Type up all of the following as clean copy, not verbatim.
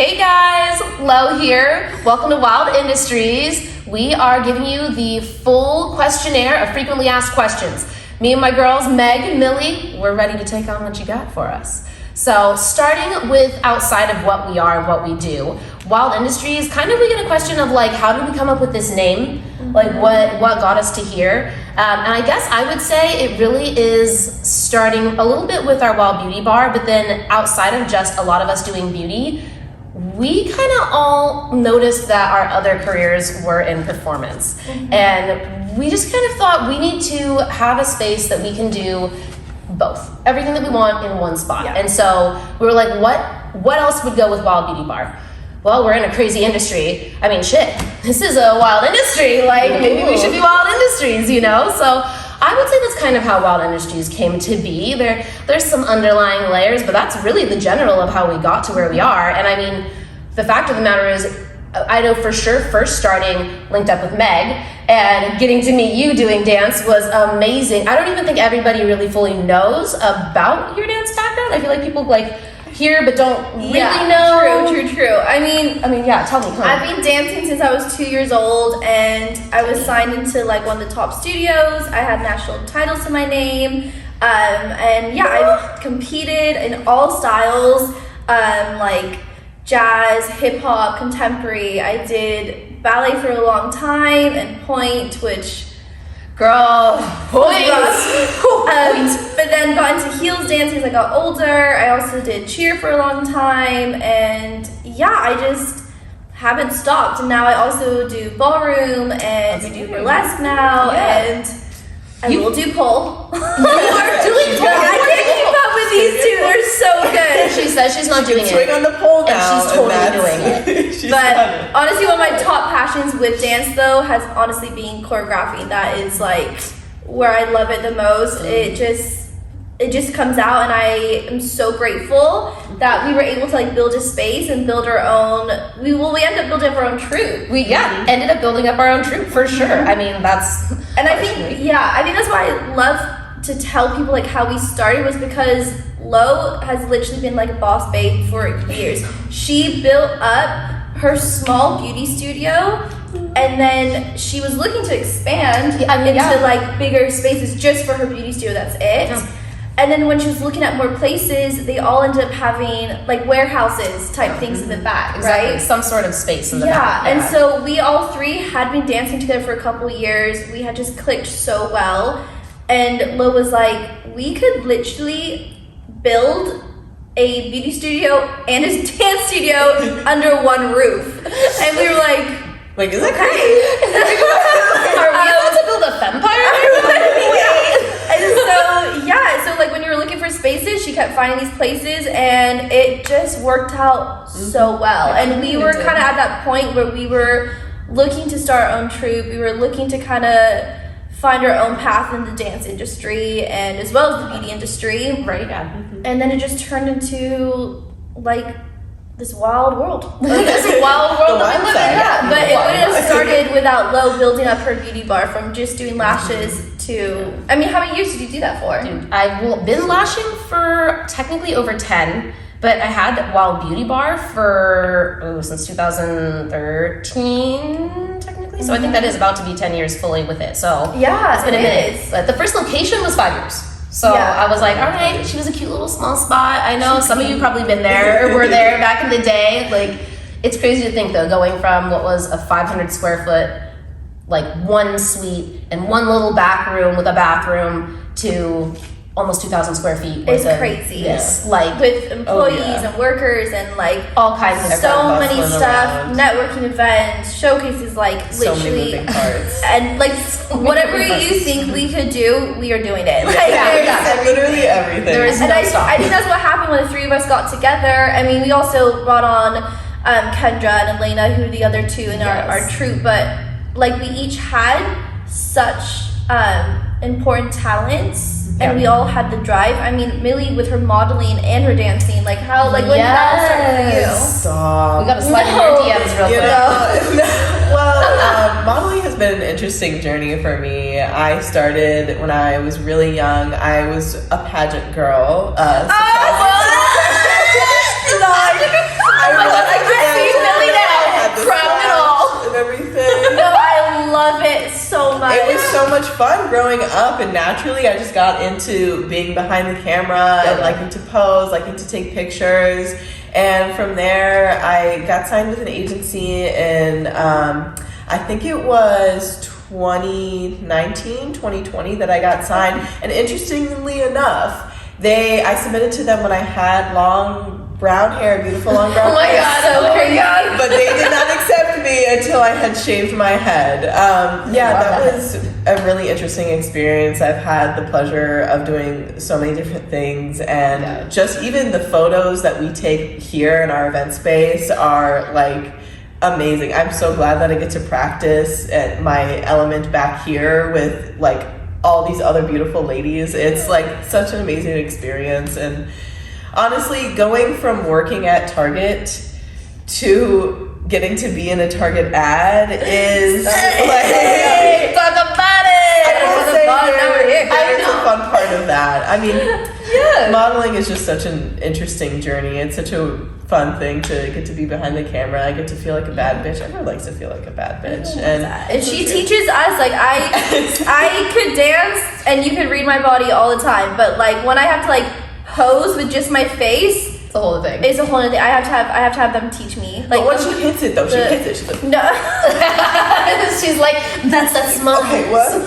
Hey guys, Lo here. Welcome to Wild Industries. We are giving you the full questionnaire of frequently asked questions. Me and my girls, Meg and Millie, we're ready to take on what you got for us. So starting with outside of what we are and what we do, Wild Industries, kind of we get a question of like, how did we come up with this name? Like what got us to here? And I guess I would say it really is starting a little bit with our Wild Beauty Bar, but then outside of just a lot of us doing beauty, we kind of all noticed that our other careers were in performance. And we just kind of thought we need to have a space that we can do both, everything that we want in one spot. Yeah. And so we were like, what else would go with Wild Beauty Bar? Well, we're in a crazy industry. I mean, shit, this is a wild industry. Like, maybe we should be Wild Industries, you know? So I would say that's kind of how Wild Industries came to be. There's some underlying layers, but that's really the general of how we got to where we are. And I mean, the fact of the matter is, I know for sure first starting linked up with Meg and getting to meet you doing dance was amazing. I don't even think everybody really fully knows about your dance background. I feel like people like hear but don't really know. True. I mean, yeah, tell me. I've been dancing since I was 2 years old, and I was signed into like one of the top studios. I had national titles to my name, and yeah, I've competed in all styles, like jazz, hip hop, contemporary. I did ballet for a long time and point, which Points. but then got into heels dancing as I got older. I also did cheer for a long time, and yeah, I just haven't stopped. And now I also do ballroom, and we do burlesque now, and I will do pole. You are doing pole. I can't keep up with these two. They're so good. She says she's not doing it. Swing on the pole now. And she's totally doing it. But honestly, one of my top passions with dance, though, has honestly been choreography. That is like where I love it the most. It just comes out, and I am so grateful that we were able to like build a space and build our own. We ended up building up our own troupe. We ended up building up our own troupe for sure. I mean, that's And I think that's why I love to tell people like how we started was because Lo has literally been like a boss babe for years. She built up her small beauty studio, and then she was looking to expand into like bigger spaces just for her beauty studio. That's it. Yeah. And then when she was looking at more places, they all ended up having like warehouses type things in the back, exactly. right? Some sort of space in the back. And so we all three had been dancing together for a couple of years. We had just clicked so well. And Lo was like, we could literally build a beauty studio and a dance studio under one roof. And we were like, is that crazy? Are we about to build a fempire? And so like when you were looking for spaces, she kept finding these places, and it just worked out so well. And we were kind of at that point where we were looking to start our own troupe. We were looking to kind of find our own path in the dance industry and as well as the beauty industry. Right, yeah. And then it just turned into like this wild world. This wild world that we live in. Yeah, but it wouldn't have started without Lo building up her beauty bar from just doing lashes to, I mean, how many years did you do that for? Dude, I've been lashing for technically over 10, but I had Wild Beauty Bar for since 2013 technically. So I think that is about to be 10 years fully with it. So yeah, it's been a minute. But the first location was 5 years. So I was like, all right, she was a cute little small spot. I know some of you probably been there or were there back in the day. Like, it's crazy to think though, going from what was a 500 square foot, like one suite and one little back room with a bathroom to almost 2,000 square feet. It's crazy. This, like with employees and workers and like all kinds of so many stuff, networking events, showcases, like so literally many moving parts. And like whatever you think we could do, we are doing it. Like, Literally everything. There is and no I think stop. that's what happened when the three of us got together. I mean, we also brought on Kendra and Elena, who are the other two in our troupe, but like we each had such important talents. And we all had the drive. I mean, Millie with her modeling and her dancing. Like how, like when did that start for you? Stop. We got to slide in your DMs real quick. Well, modeling has been an interesting journey for me. I started when I was really young. I was a pageant girl. I much fun growing up, and naturally I just got into being behind the camera and liking to pose, liking to take pictures. And from there, I got signed with an agency in, I think it was 2019, 2020 that I got signed. And interestingly enough, I submitted to them when I had long brown hair, beautiful long brown hair. But they did not accept me until I had shaved my head. That was a really interesting experience. I've had the pleasure of doing so many different things, and just even the photos that we take here in our event space are like amazing. I'm so glad that I get to practice at my element back here with like all these other beautiful ladies. It's like such an amazing experience. And honestly, going from working at Target to getting to be in a Target ad is like talk about it. There's a fun part of that. I mean, modeling is just such an interesting journey. It's such a fun thing to get to be behind the camera. I get to feel like a bad bitch. Everyone likes to feel like a bad bitch. And she teaches us, like, I could dance and you could read my body all the time, but like when I have to like pose with just my face, It's a whole thing. it's a whole other thing. I have to have them teach me. Like, but when she hits it though, she hits it. She's like, no. She's like, that's that small. okay, what?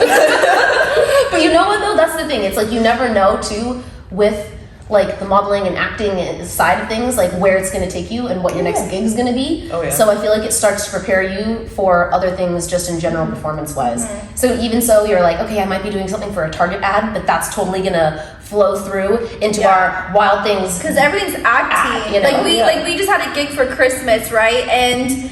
But you know what though? That's the thing. It's like you never know too with like the modeling and acting side of things, like where it's going to take you and what your next gig is going to be. Oh, yeah. So I feel like it starts to prepare you for other things just in general performance wise. So even so you're like, okay, I might be doing something for a Target ad, but that's totally going to flow through into our Wild Things. Because everything's acting. You know? Like we just had a gig for Christmas, right? And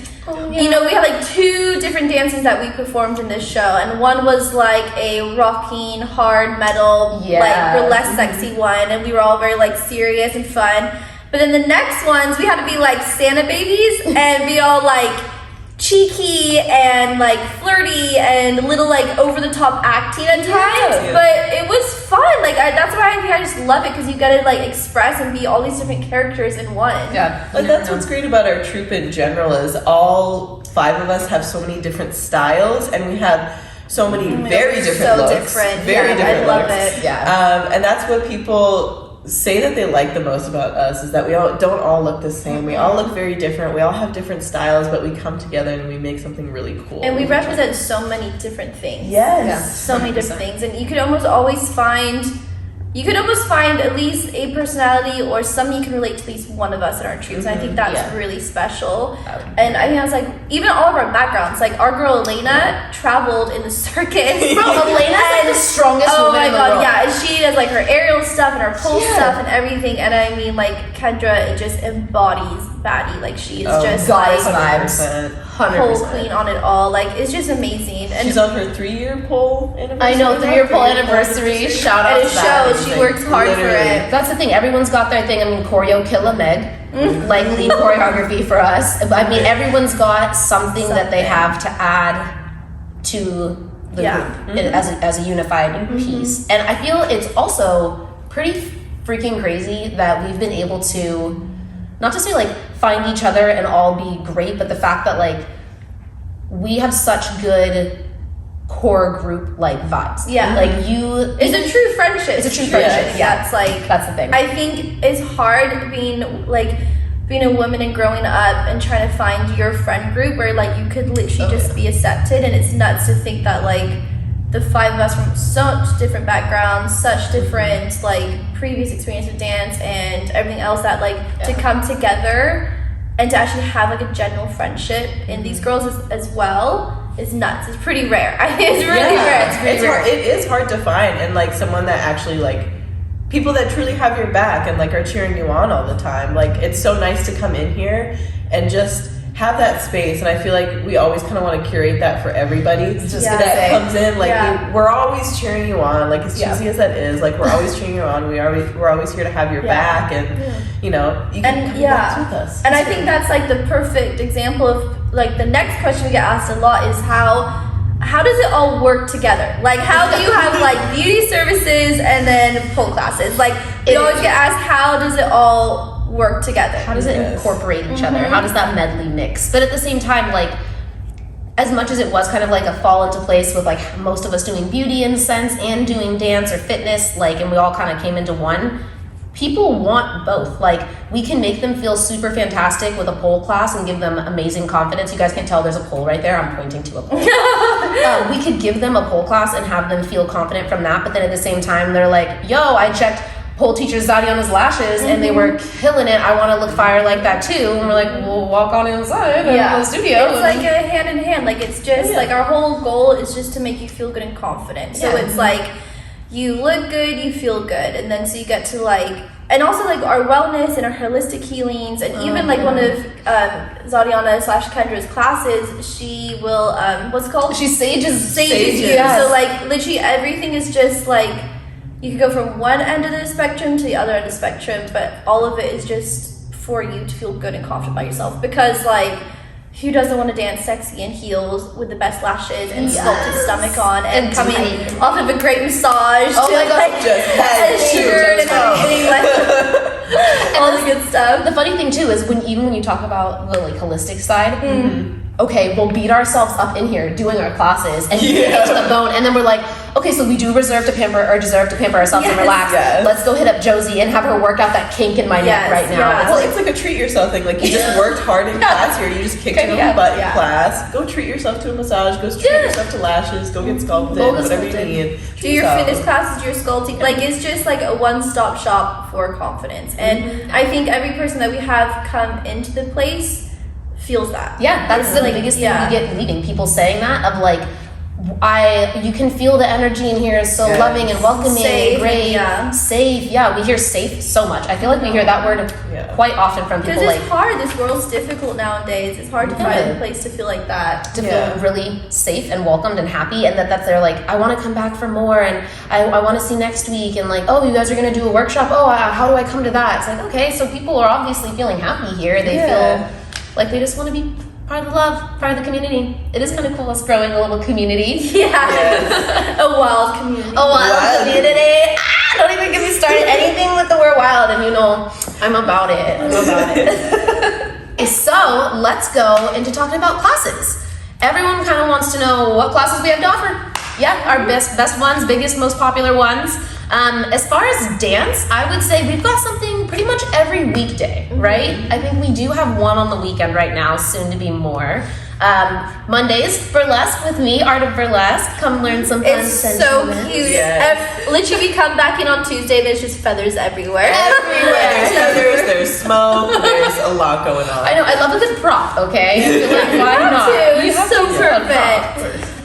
you know, we had like 2 different dances that we performed in this show, and one was like a rocking hard metal, like burlesque sexy one, and we were all very like serious and fun. But then the next ones we had to be like Santa babies and be all like cheeky and like flirty and a little like over the top acting at times, but it was fun. Like that's why I think I just love it, because you get to like express and be all these different characters in one. Like that's what's great about our troupe in general is all 5 of us have so many different styles, and we have so many very different looks. Very different I love looks. it. And that's what people say that they like the most about us, is that we don't all look the same. We all look very different. We all have different styles, but we come together and we make something really cool. And we represent so many different things. Yes. So many different things. And you could almost always find at least a personality or something you can relate to at least one of us in our troops. And I think that's really special. And I think I was like, even all of our backgrounds, like our girl Elena traveled in the circus. Bro, Elena's like the strongest woman in the world. Yeah, and she does like her aerial stuff and her pole stuff and everything. And I mean, like Kendra, it just embodies baddie. Like she is just goddess like vibes. 100%. pole queen on it all. Like it's just amazing. And She's on her 3-year pole anniversary. I know, 3-year pole anniversary. Shout out and to it that. shows she works hard for it. That's the thing. Everyone's got their thing. I mean, choreo killer Meg, like lead choreography for us. I mean, everyone's got something that they have to add to the group as a unified piece. And I feel it's also pretty freaking crazy that we've been able to, not to say like find each other and all be great, but the fact that like we have such good core group like vibes. Yeah. Like it's a true friendship. It's a true friendship. Yeah. That's like that's the thing. I think it's hard being a woman and growing up and trying to find your friend group where like you could literally just be accepted, and it's nuts to think that like the 5 of us from such different backgrounds, such different like previous experience with dance and everything else, that like to come together and to actually have like a general friendship in these girls as well is nuts. It's pretty rare. I think it's really rare. It's pretty rare. It is hard to find, and like someone that actually like people that truly have your back and like are cheering you on all the time. Like it's so nice to come in here and just have that space, and I feel like we always kind of want to curate that for everybody that comes in. Like we're always cheering you on. Like as cheesy as that is, like we're always cheering you on. We're always here to have your back, and you know you can come with us. And I think that's like the perfect example of like the next question we get asked a lot is how does it all work together? Like how do you have like beauty services and then pole classes? Like we always get asked, how does it all work together? How does it incorporate each other? How does that medley mix? But at the same time, like as much as it was kind of like a fall into place with like most of us doing beauty in a sense and doing dance or fitness, like, and we all kind of came into one, people want both. Like, we can make them feel super fantastic with a pole class and give them amazing confidence. You guys can tell there's a pole right there. I'm pointing to a pole. We could give them a pole class and have them feel confident from that, but then at the same time, they're like, yo, I checked pole teacher Zadiana's lashes and they were killing it. I want to look fire like that too. And we're like, we'll walk on inside in the studio. It's like a hand in hand. Like, it's just like our whole goal is just to make you feel good and confident. So it's like you look good, you feel good, and then so you get to like, and also like our wellness and our holistic healings, and even like one of Zadiana / Kendra's classes, she will what's it called? She sages you. Yes. So like literally everything is just like, you can go from one end of the spectrum to the other end of the spectrum, but all of it is just for you to feel good and confident by yourself. Because like, who doesn't want to dance sexy in heels with the best lashes and sculpted stomach on and coming off of a great massage to my God, like a shirt and everything, like all the good stuff. The funny thing too is when you talk about the like holistic side, okay, we'll beat ourselves up in here doing our classes and get to the bone, and then we're like, okay, so we do deserve to pamper ourselves and relax. Yes. Let's go hit up Josie and have her work out that kink in my neck right now. Well, it's like a treat yourself thing. Like, you just worked hard in class here, you just kicked your own butt in class. Go treat yourself to a massage, go treat yourself to lashes, go get sculpted, whatever you need. Do your fitness classes, your sculpting. Like, it's just like a one-stop shop for confidence. And I think every person that we have come into the place feels that. Yeah, that's the biggest thing we get leaving. People saying that of like, you can feel the energy in here is so loving and welcoming safe, and great. Safe. Yeah, we hear safe so much. I feel like we hear that word quite often from people. Because it's like, hard. This world's difficult nowadays. It's hard to find a place to feel like that. To feel really safe and welcomed and happy, and that's they're like, I want to come back for more, and I want to see next week, and like, oh, you guys are going to do a workshop. Oh, how do I come to that? It's like, okay, so people are obviously feeling happy here. They feel like they just want to be part of the love, part of the community. It is kind of cool us growing a little community. A wild community. A wild community. Don't even get me started. Anything with the word wild, and you know, I'm about it. So let's go into talking about classes. Everyone kind of wants to know what classes we have to offer. Yeah, our best ones, biggest, most popular ones. As far as dance, I would say we've got something pretty much every weekday, right? I think we do have one on the weekend right now, soon to be more. Mondays, burlesque with me, Art of Burlesque. Come learn some fun It's so cute. Literally, we come back in on Tuesday, there's just feathers everywhere. There's feathers, there's smoke, there's a lot going on. I know, I love a good prop, okay? I feel like, why not? It's so perfect.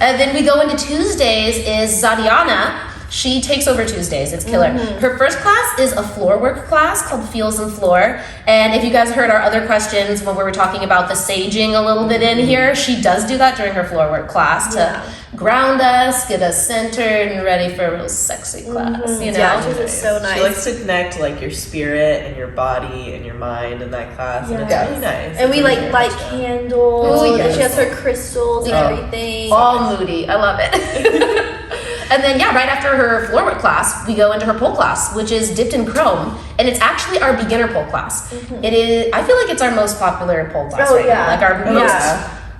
And then we go into Tuesdays is Zadiana. She takes over Tuesdays. It's killer. Her first class is a floor work class called Feels and Floor. And if you guys heard our other questions when we were talking about the saging a little bit in here, she does do that during her floor work class to ground us, get us centered and ready for a real sexy class. You know, Yeah, which is so nice. She likes to connect like your spirit and your body and your mind in that class, and it's really nice. And we It's like really light nice. candles. Ooh, And she has her crystals and everything. all moody. I love it. And then, right after her floor work class, we go into her pole class, which is dipped in chrome. And it's actually our beginner pole class. It is, I feel like it's our most popular pole class right now. Like our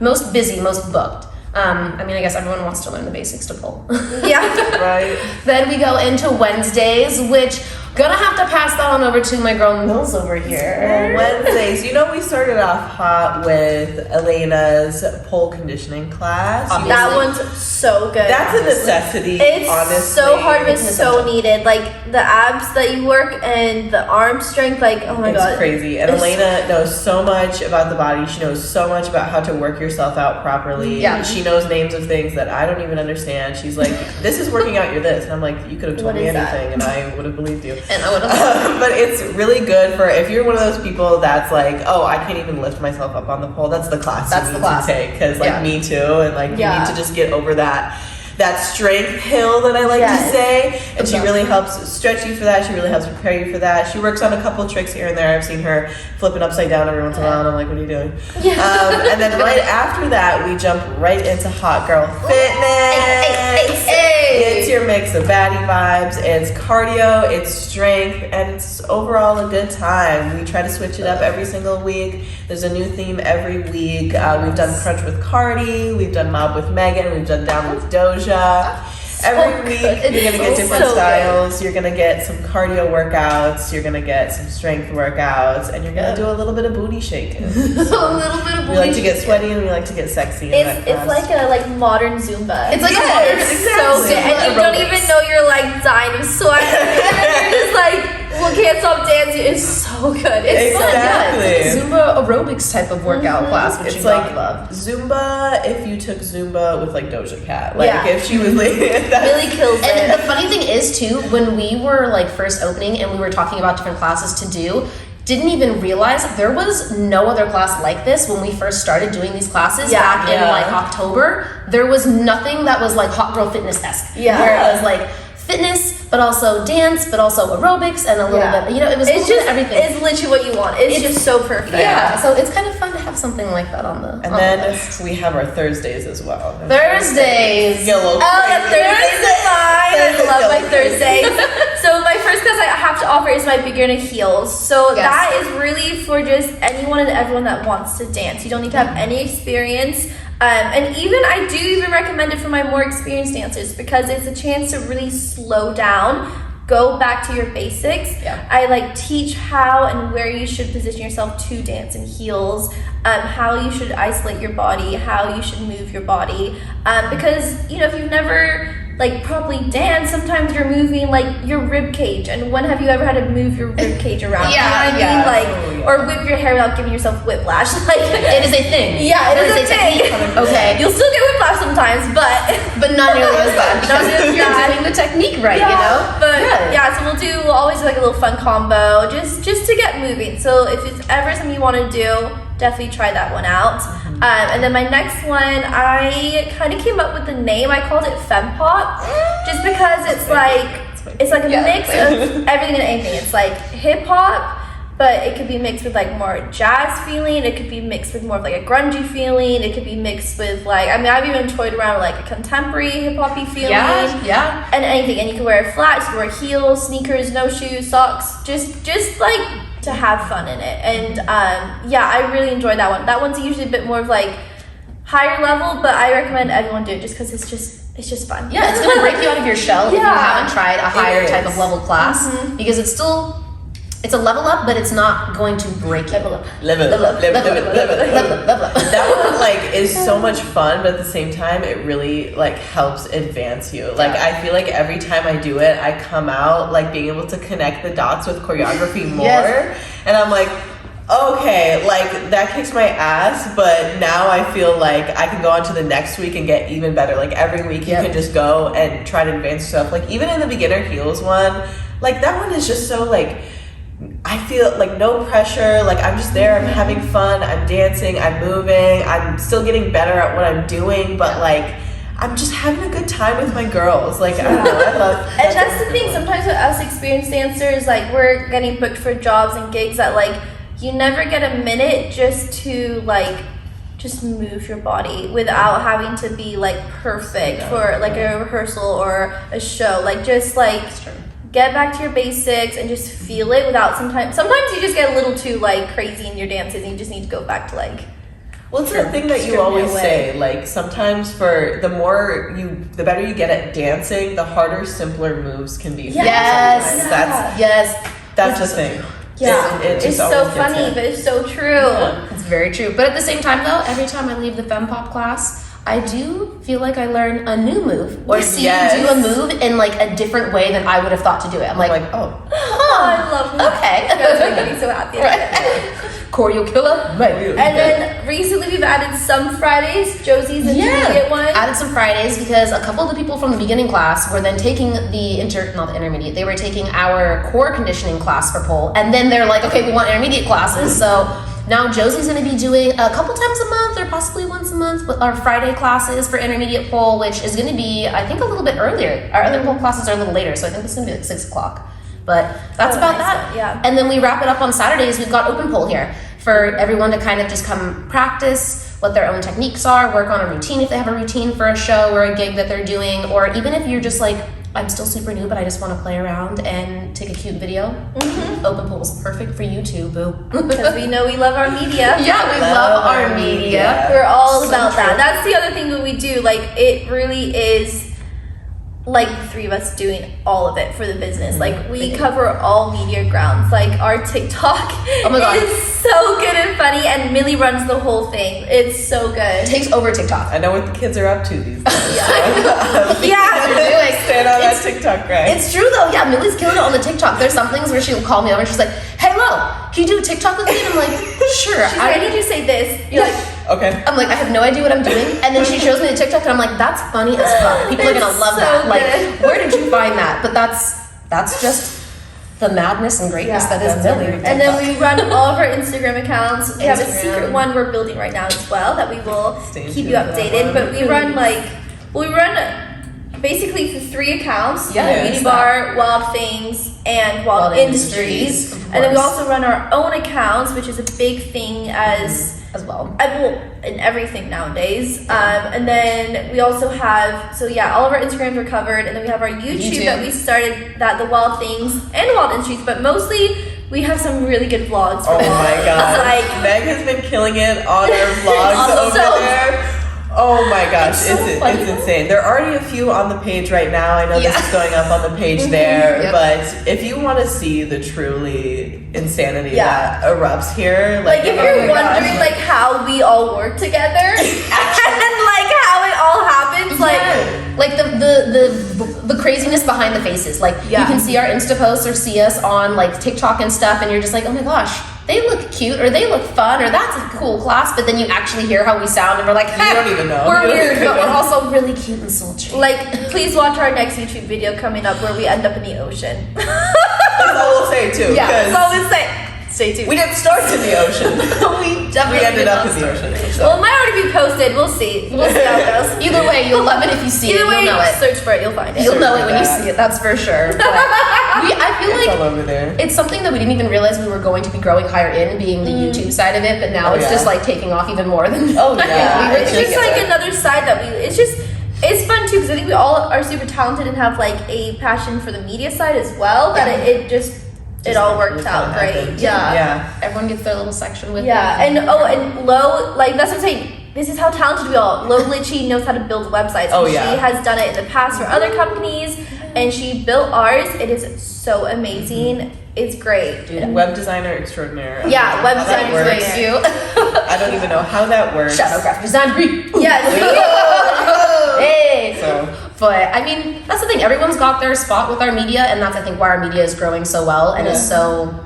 most busy, most booked. I mean, I guess everyone wants to learn the basics to pole. Right. Then we go into Wednesdays, which gonna have to pass that on over to my girl Mills over here. Wednesdays. You know, we started off hot with Elena's pole conditioning class. That one's so good. That's a necessity. It's honestly. so hard, but it's so needed. Like the abs that you work and the arm strength, like, oh my god. It's crazy. And Elena knows so much about the body. She knows so much about how to work yourself out properly. Yeah. She knows names of things that I don't even understand. She's like, this is working out, you're this. And I'm like, you could have told me anything and I would have believed you. And I would have. But it's really good for if you're one of those people that's like, oh, I can't even lift myself up on the pole. That's the class That's you the need class. to take. Because like me too. And like you need to just get over that strength hill that I like to say. And she really helps stretch you for that. She really helps prepare you for that. She works on a couple tricks here and there. I've seen her flipping upside down every once in a while, and I'm like, what are you doing? And then right after that, we jump right into Hot Girl Fitness. It's your mix of baddie vibes. It's cardio, it's strength, and it's overall a good time. We try to switch it up every single week. There's a new theme every week. We've done Crunch with Cardi, we've done Mob with Megan, we've done Down with Doja. Every week you're gonna get different styles. You're gonna get some cardio workouts. You're gonna get some strength workouts, and you're gonna do a little bit of booty shaking. A little bit of We like to get sweaty and we like to get sexy. It's like a modern Zumba. It's like Yes, a modern so good, and you don't aerobics. even know you're like dying of sweat. And you're just like, well, can't stop dancing. It's so good. It's fun. Exactly. Yeah, it's like a Zumba aerobics type of workout class, which It's you like love. Zumba if you took Zumba with like Doja Cat. Like Yeah. if she was like Really kills And it. the funny thing is too, when we were like first opening and we were talking about different classes to do, didn't even realize there was no other class like this when we first started doing these classes back in Yeah. like October. There was nothing that was like hot girl fitness-esque. Yeah. Where it was like fitness, but also dance, but also aerobics and a little bit, you know, it was a It's little bit just of everything. It's literally what you want. It's just so perfect. Yeah, so it's kind of fun to have something like that on the And on the then list. we have our Thursdays as well. Thursdays. Get a little Oh, yeah, crazy. Thursdays are mine. I love my Thursdays. So my first class I have to offer is my beginner heels. So Yes. that is really for just anyone and everyone that wants to dance. You don't need to have any experience. And even I do even recommend it for my more experienced dancers because it's a chance to really slow down, go back to your basics. Yeah. I like teach how and where you should position yourself to dance in heels, how you should isolate your body, how you should move your body. Because you know if you've never like properly danced, sometimes you're moving like your rib cage, and when have you ever had to move your rib cage around? Yeah, you know what I yeah. mean? Like Oh, yeah. or whip your hair without giving yourself whiplash. Like It is a thing. yeah, it It is is a a thing. technique. Okay. You'll still get whiplash sometimes, But not nearly as bad because Not as you're bad. doing the technique right, you know? But Good. yeah, so we'll always do like a little fun combo just to get moving. So if it's ever something you want to do, definitely try that one out. And then my next one, I kind of came up with the name. I called it Fempop, just because it's like a mix of everything and anything. It's like hip hop, but it could be mixed with like more jazz feeling. It could be mixed with more of like a grungy feeling. It could be mixed with like I've even toyed around with like a contemporary hip hoppy feeling. Yeah. And anything, and you can wear flats, you can wear heels, sneakers, no shoes, socks, just like to have fun in it. And yeah, I really enjoy that one. That one's usually a bit more of like higher level, but I recommend everyone do it just because it's just fun. Yeah, it's gonna break you out of your shell if you Yeah. haven't tried a higher is. type of level class because it's a level up, but it's not going to break you. Level up. Live it, live it, live it, live it. Level up. That one like is so much fun, but at the same time it really like helps advance you. Like Yeah. I feel like every time I do it, I come out like being able to connect the dots with choreography more. Yes. And I'm like, okay, like that kicks my ass, but now I feel like I can go on to the next week and get even better. Like every week you Yep. can just go and try to advance yourself. Like even in the beginner heels one, like that one is just so like I feel like no pressure, like I'm just there, I'm having fun, I'm dancing, I'm moving, I'm still getting better at what I'm doing, but like I'm just having a good time with my girls. Like I don't know, I love And that's the thing, sometimes with us experienced dancers, like we're getting booked for jobs and gigs that like you never get a minute just to like just move your body without having to be like perfect for like a rehearsal or a show. Like just like get back to your basics and just feel it without sometimes you just get a little too like crazy in your dances and you just need to go back to like Well, it's the thing that you Strip it always away. say. Like sometimes, for the better you get at dancing, the harder, simpler moves can be. for you Yes. sometimes. That's Yes, the thing. yeah. It just It's so always gets funny, it. but it's so true. Yeah. it's very true. But at the same time, though, every time I leave the Fempop class, I do feel like I learn a new move or see Yes. you do a move in like a different way than I would have thought to do it. I'm like, Like oh, Oh, I love that. okay. That's making me so happy. Choreo killer, maybe. And then recently we've added some Fridays, Josie's intermediate one. Added some Fridays because a couple of the people from the beginning class were then taking not the intermediate, they were taking our core conditioning class for pole. And then they're like, okay, we want intermediate classes. So now Josie's gonna be doing a couple times a month or possibly once a month with our Friday classes for intermediate pole, which is gonna be, I think, a little bit earlier. Our other pole classes are a little later, so I think it's gonna be like 6 o'clock. But that's Oh, about nice that. one, yeah. And then we wrap it up on Saturdays. We've got open pole here for everyone to kind of just come practice what their own techniques are, work on a routine if they have a routine for a show or a gig that they're doing, or even if you're just like I'm still super new, but I just want to play around and take a cute video. Open polls, perfect for you too, boo. Because we know we love our media. Yeah, we love our media. We're all So about that. true. That's the other thing that we do. Like, it really is like the three of us doing all of it for the business. Like, we cover all media grounds. Like, our TikTok Oh my God. is so good and funny, and Millie runs the whole thing. It's so good. Takes over TikTok. I know what the kids are up to these days. Yeah. They're doing. Stand on that It's- TikTok grind. It's true though, yeah, Millie's killing it on the TikTok. There's some things where she'll call me over and she's like, hey Lo, can you do a TikTok with me? And I'm like, sure. She's like, I need you to say this. You're like, Okay. I'm like, I have no idea what I'm doing. And then she shows me the TikTok and I'm like, that's funny as fuck. People are gonna It's love so that. Like, good. where did you find that? But that's just the madness and greatness Yeah, that is that's Millie. everything. and then we run all of our Instagram accounts. We have a Instagram. secret one we're building right now as well that we will Stay keep tuned you for that updated. one. But we run basically for 3 accounts. Yeah, Beauty it's Bar, Wild Things, and Wild, Wild Industries. Industries, of And then we course. also run our own accounts, which is a big thing as well. in everything nowadays. And then we also have, all of our Instagrams are covered, and then we have our YouTube that we started, that the Wild Things and Wild Industries, but mostly we have some really good vlogs. For Oh them. my god. Like, Meg has been killing it on her vlogs Awesome. over there. Oh my gosh, It's so funny. it's insane. There are already a few on the page right now. I know Yeah. this is going up on the page there, Yep. but if you want to see the truly insanity Yeah. that erupts here, like if oh you're my gosh. wondering like how we all work together and like how it all happens, Like the craziness behind the faces. Like you Yeah. can see our Insta posts or see us on like TikTok and stuff, and you're just like, oh my gosh, they look cute or they look fun or that's a cool class. But then you actually hear how we sound, and we're like, You don't even know. We're You don't weird, even but we're know. also really cute and sultry. like please watch our next YouTube video coming up where we end up in the ocean. That's all we'll say too. Yeah, because So let's stay tuned. we didn't start in the ocean. we definitely we ended did up not in the start ocean. Well, it might already be posted. We'll see. We'll see how it goes. Either way, you'll love it if you see Either it. way, You'll know it. search for it. You'll find it. You'll know it for when you that. see it. That's for sure. But I feel It's like all over there. it's something that we didn't even realize we were going to be growing higher in, being the YouTube side of it. But now Oh, it's yeah. just like taking off even more than. Oh, yeah. we were It's thinking. just like another side that it's fun too because I think we all are super talented and have like a passion for the media side as well. That it all worked out kinda great. happened. Yeah. Yeah. Everyone gets their little section with Yeah, it. and Lo, like that's what I'm saying. This is how talented we all. Lo Litchi knows how to build websites. Oh, and yeah. She has done it in the past for other companies, and she built ours. It is so amazing. It's great. Dude, Web designer extraordinaire. I Yeah, don't know web how that designer works. extraordinaire. Thank you. I don't even know how that works. Shadow graphic design degree. Yeah. Hey. So But I mean, that's the thing. Everyone's got their spot with our media, and that's I think why our media is growing so well and is so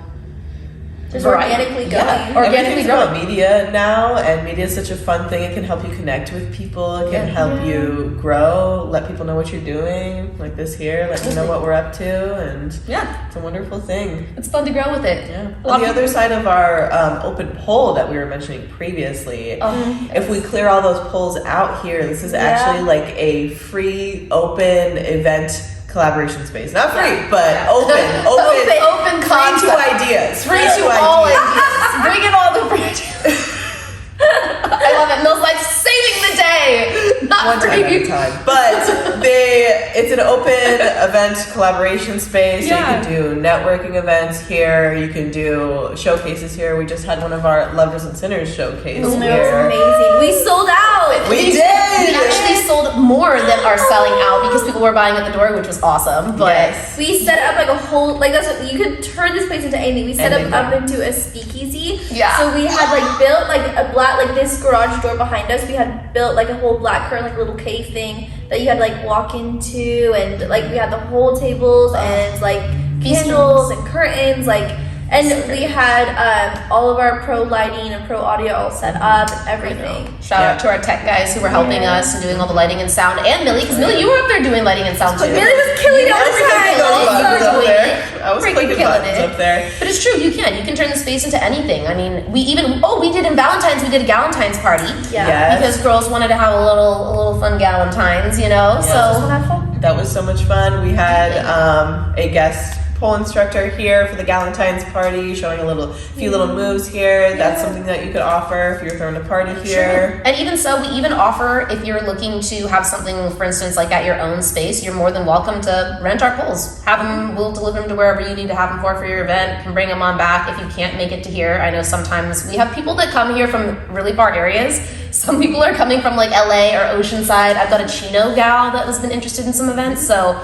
Just variety. organically going. Yeah. Organically everything's about media now, and media is such a fun thing. It can help you connect with people. It can Yeah. help you grow. Let people know what you're doing, like this here. Let me know what we're up to, and yeah, it's a wonderful thing. it's fun to grow with it. Yeah. A lot On the of other side of our open poll that we were mentioning previously, if we clear all those polls out here, this is actually like a free, open event collaboration space. Not free, but open, Open free to concept. ideas. Free to all ideas. Bring in all the free. I love it. Mills like saving the day. Not One time at a free. time. But it's an open event collaboration space. So Yeah. you can do networking events here. You can do showcases here. We just had one of our Lovers and Sinners showcase It was here. amazing. We sold out. We did! We actually sold more than are selling out because people were buying at the door, which was awesome. But Yes. We set up like a whole that's what you could turn this place into anything. We set Anything. up into a speakeasy. Yeah. So we had like built like a black this garage door behind us. We had built like a whole black curtain, like a little cave thing that you had like walk into, and like we had the whole tables and like candles and curtains, like. And we had all of our pro lighting and pro audio all set up, everything. shout out to our tech guys who were helping us and doing all the lighting and sound, and Millie, because Millie, you were up there doing lighting and sound too. Millie was killing it all the time. I was Freaking clicking killing buttons it. up there. But it's true, you can turn the space into anything. I mean, we did in Valentine's, we did a Galentine's party. Yeah. Yes. Because girls wanted to have a little fun Galentine's, you know. Just So wanna have fun. That was so much fun. We had a guest pole instructor here for the Galentine's party, showing few little moves here. That's something that you could offer if you're throwing a party here. Sure. And even so, we even offer, if you're looking to have something, for instance, like at your own space, you're more than welcome to rent our poles. Have them, we'll deliver them to wherever you need to have them for your event. Can bring them on back if you can't make it to here. I know sometimes we have people that come here from really far areas. Some people are coming from like LA or Oceanside. I've got a Chino gal that has been interested in some events, so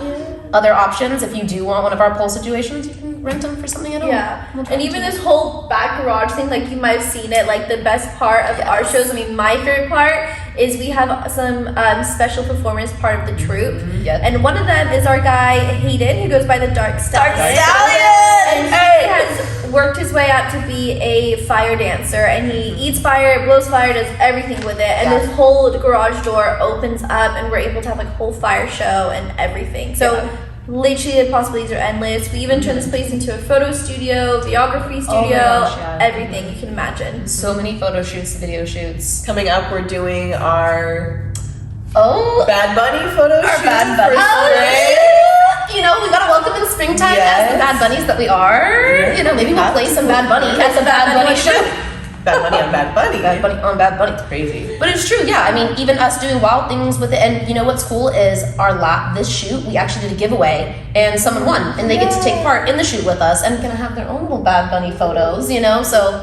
other options. If you do want one of our pole situations, you can rent them for something at home. Yeah, We'll and even this whole back garage thing, like you might have seen it, like the best part of our shows, I mean my favorite part is we have some special performers part of the troupe. Yes. And one of them is our guy Hayden, who goes by the Dark Stallion. And he Hey! has worked his way up to be a fire dancer, and he eats fire, blows fire, does everything with it. And this whole garage door opens up, and we're able to have like a whole fire show and everything. So literally the possibilities are endless. We even turn this place into a photo studio, videography studio, gosh, yeah. everything you can imagine. So many photo shoots, video shoots. Coming up, we're doing our Oh, Bad Bunny photo shoot Bad Bunny. for spring. You know, we gotta welcome in springtime Yes. as the Bad Bunnies that we are. You know, maybe we'll play some Bad Bunny at the Bad Bunny show. Bad Bunny on Bad Bunny. Bad Bunny on Bad Bunny. Crazy. But it's true, yeah. I mean, even us doing wild things with it. And you know what's cool is this shoot, we actually did a giveaway and someone won. And they get to take part in the shoot with us and gonna have their own little Bad Bunny photos, you know? So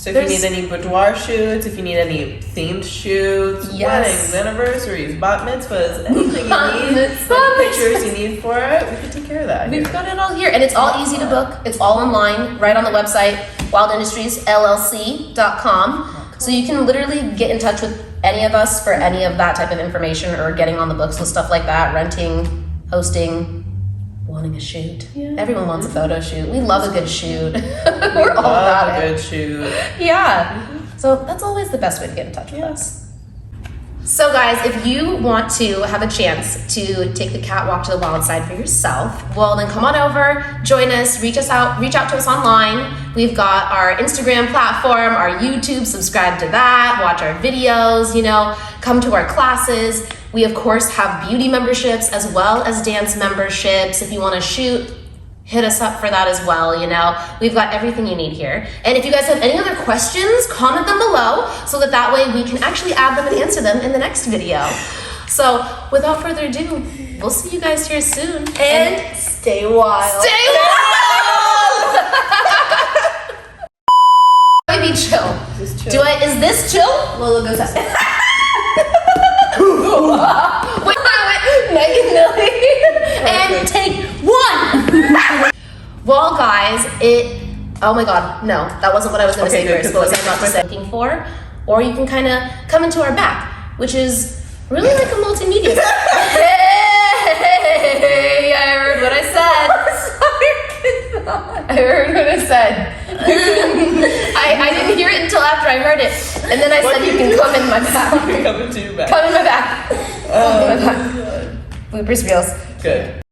if you need any boudoir shoots, if you need any themed shoots, Yes. weddings, anniversaries, bat mitzvahs, anything Bat you need, mitzvah. any pictures you need for it, we can take care of that. We've got it all here. And it's all easy to book. It's all online, right on the website, wildindustriesllc.com. So you can literally get in touch with any of us for any of that type of information or getting on the books with stuff like that, renting, hosting, wanting a shoot. Yeah. Everyone wants a photo shoot. We love a good shoot. We're all Love about a it. good shoot. Yeah. So that's always the best way to get in touch with us. So guys, if you want to have a chance to take the catwalk to the wild side for yourself, well then come on over, join us, reach out to us online. We've got our Instagram platform, our YouTube, subscribe to that, watch our videos, you know, come to our classes. We of course have beauty memberships as well as dance memberships. If you want to shoot, hit us up for that as well, you know. We've got everything you need here. And if you guys have any other questions, comment them below so that way we can actually add them and answer them in the next video. So without further ado, we'll see you guys here soon. And stay wild. Stay wild! Maybe chill. Just chill. Is this chill? Lola goes up. Wait, Megan Millie. And take one. Well, guys, oh my God, no, that wasn't what I was going to Okay, say good, first. good. What was I about to say? Looking for, or you can kind of come into our back, which is really like a multimedia. Hey, I heard what I said. I heard what I said. I didn't hear it until after I heard it, and then I said you can come in my back. Coming to you back. Come in my back. Oh, Bloopers reels. good.